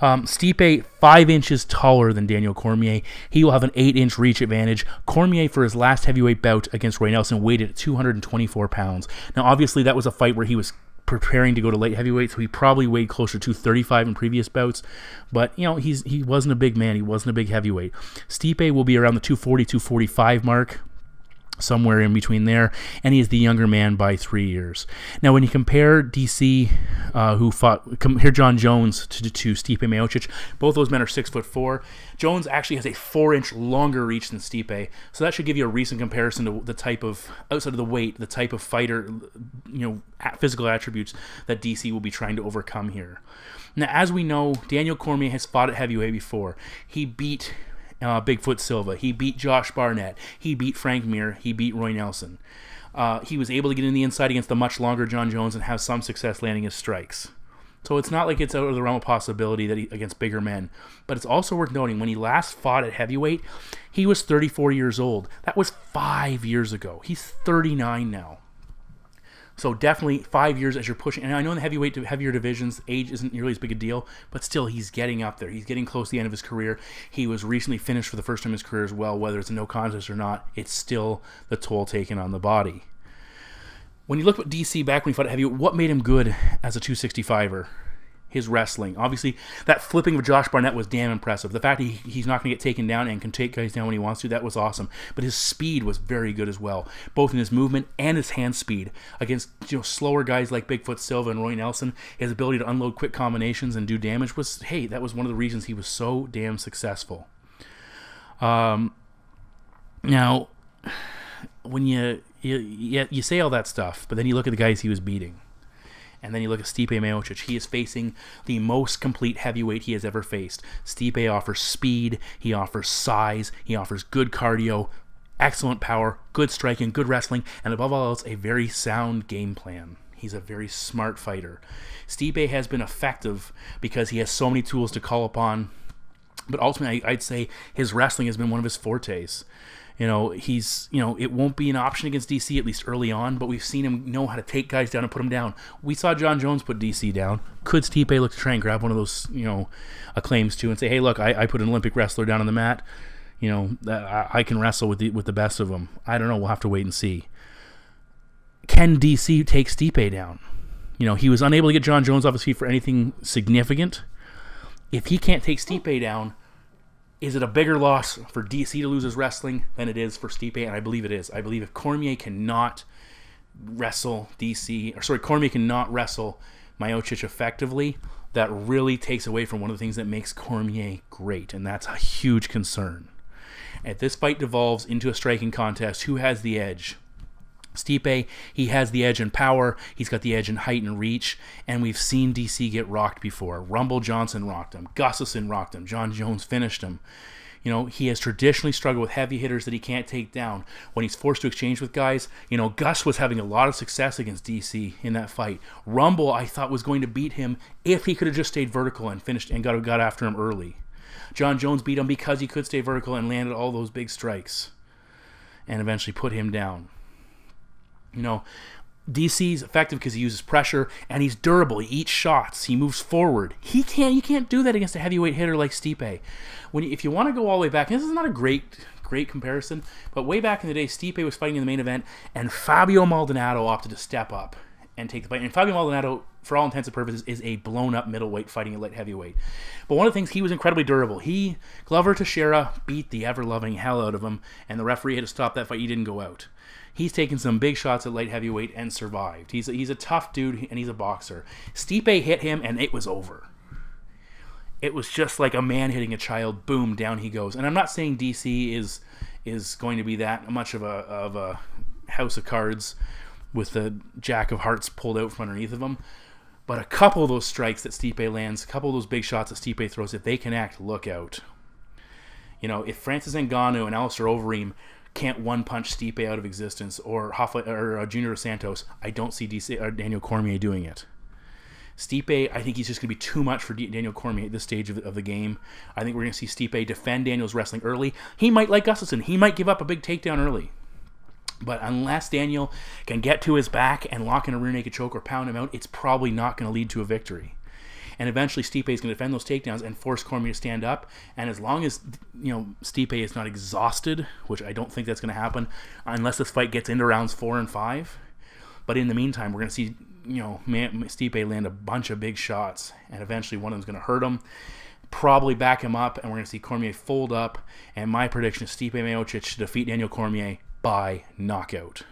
Stipe, 5 inches taller than Daniel Cormier. He will have an 8-inch reach advantage. Cormier, for his last heavyweight bout against Roy Nelson, weighed at 224 pounds. Now, obviously, that was a fight where he was preparing to go to light heavyweight, so he probably weighed closer to 235 in previous bouts. But, he wasn't a big man. He wasn't a big heavyweight. Stipe will be around the 240, 245 mark. Somewhere in between there, and he is the younger man by 3 years. Now, when you compare DC, compare John Jones to Stipe Miocic, both those men are 6'4". Jones actually has a 4-inch longer reach than Stipe, so that should give you a recent comparison to the type of, outside of the weight, the type of fighter, physical attributes that DC will be trying to overcome here. Now, as we know, Daniel Cormier has fought at heavyweight before. He beat Bigfoot Silva. He beat Josh Barnett. He beat Frank Mir. He beat Roy Nelson. He was able to get in the inside against the much longer John Jones and have some success landing his strikes. So it's not like it's out of the realm of possibility that against bigger men. But it's also worth noting, when he last fought at heavyweight, he was 34 years old. That was 5 years ago. He's 39 now. So definitely 5 years as you're pushing. And I know in the heavyweight to heavier divisions, age isn't nearly as big a deal, but still, he's getting up there. He's getting close to the end of his career. He was recently finished for the first time in his career as well. Whether it's a no contest or not, it's still the toll taken on the body. When you look at DC back when he fought at heavyweight, what made him good as a 265er? His wrestling. Obviously, that flipping of Josh Barnett was damn impressive. The fact that he's not going to get taken down and can take guys down when he wants to, that was awesome. But his speed was very good as well, both in his movement and his hand speed. Against slower guys like Bigfoot Silva and Roy Nelson, his ability to unload quick combinations and do damage was, that was one of the reasons he was so damn successful. Now, when you say all that stuff, but then you look at the guys he was beating. And then you look at Stipe Miocic. He is facing the most complete heavyweight he has ever faced. Stipe offers speed, he offers size, he offers good cardio, excellent power, good striking, good wrestling, and above all else, a very sound game plan. He's a very smart fighter. Stipe has been effective because he has so many tools to call upon, but ultimately I'd say his wrestling has been one of his fortes. It won't be an option against DC, at least early on, but we've seen him know how to take guys down and put them down. We saw John Jones put DC down. Could Stipe look to try and grab one of those, acclaims too and say, hey, look, I put an Olympic wrestler down on the mat. I can wrestle with the best of them. I don't know. We'll have to wait and see. Can DC take Stipe down? You know, he was unable to get Jon Jones off his feet for anything significant. If he can't take Stipe down, is it a bigger loss for DC to lose his wrestling than it is for Stipe? And I believe it is. I believe if Cormier cannot wrestle Cormier cannot wrestle Miocic effectively, that really takes away from one of the things that makes Cormier great, and that's a huge concern. If this fight devolves into a striking contest, who has the edge? Stipe, he has the edge in power, he's got the edge in height and reach, and we've seen DC get rocked before. Rumble Johnson rocked him, Gustafsson rocked him, Jon Jones finished him. You know, he has traditionally struggled with heavy hitters that he can't take down. When he's forced to exchange with guys, you know, Gus was having a lot of success against DC in that fight. Rumble, I thought, was going to beat him if he could have just stayed vertical and finished and got after him early. Jon Jones beat him because he could stay vertical and landed all those big strikes and eventually put him down. You know, DC's effective because he uses pressure and he's durable. He eats shots. He moves forward. You can't do that against a heavyweight hitter like Stipe. If you want to go all the way back, and this is not a great comparison, but way back in the day, Stipe was fighting in the main event, and Fabio Maldonado opted to step up and take the fight. And Fabio Maldonado, for all intents and purposes, is a blown-up middleweight fighting a light heavyweight. But one of the things, he was incredibly durable. Glover Teixeira beat the ever-loving hell out of him, and the referee had to stop that fight. He didn't go out. He's taken some big shots at light heavyweight and survived. He's a tough dude, and he's a boxer. Stipe hit him, and it was over. It was just like a man hitting a child. Boom, down he goes. And I'm not saying DC is going to be that much of a house of cards with the Jack of Hearts pulled out from underneath of him. But a couple of those strikes that Stipe lands, a couple of those big shots that Stipe throws, if they connect, look out. You know, if Francis Ngannou and Alistair Overeem can't one-punch Stipe out of existence, or Junior Dos Santos, I don't see Daniel Cormier doing it. Stipe, I think he's just going to be too much for Daniel Cormier at this stage of the game. I think we're going to see Stipe defend Daniel's wrestling early. He might, like Gustafsson, he might give up a big takedown early. But unless Daniel can get to his back and lock in a rear naked choke or pound him out, it's probably not going to lead to a victory. And eventually Stipe is going to defend those takedowns and force Cormier to stand up. And as long as, you know, Stipe is not exhausted, which I don't think that's going to happen unless this fight gets into rounds 4 and 5. But in the meantime, we're going to see, you know, Stipe land a bunch of big shots, and eventually one of them's going to hurt him, probably back him up, and we're going to see Cormier fold up. And my prediction is Stipe Miocic to defeat Daniel Cormier by knockout.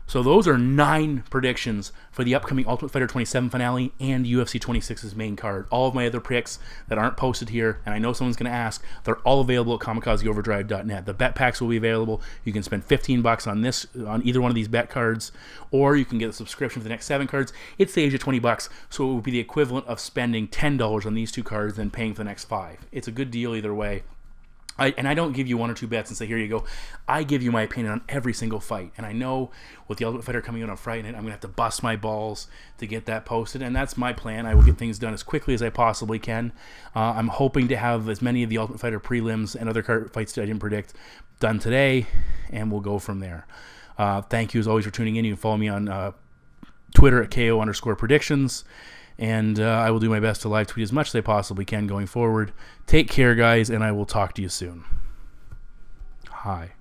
So those are 9 predictions for the upcoming Ultimate Fighter 27 finale and UFC 26's main card. All of my other picks that aren't posted here, and I know someone's going to ask, they're all available at kamikazeoverdrive.net. The bet packs will be available. You can spend $15 on either one of these bet cards, or you can get a subscription for the next 7 cards. It saves you $20, so it would be the equivalent of spending $10 on these 2 cards and paying for the next 5. It's a good deal either way. And I don't give you 1 or 2 bets and say, here you go. I give you my opinion on every single fight. And I know with the Ultimate Fighter coming out on Friday night, I'm going to have to bust my balls to get that posted. And that's my plan. I will get things done as quickly as I possibly can. I'm hoping to have as many of the Ultimate Fighter prelims and other fights that I didn't predict done today. And we'll go from there. Thank you as always for tuning in. You can follow me on Twitter at KO_predictions. And I will do my best to live tweet as much as I possibly can going forward. Take care, guys, and I will talk to you soon. Hi.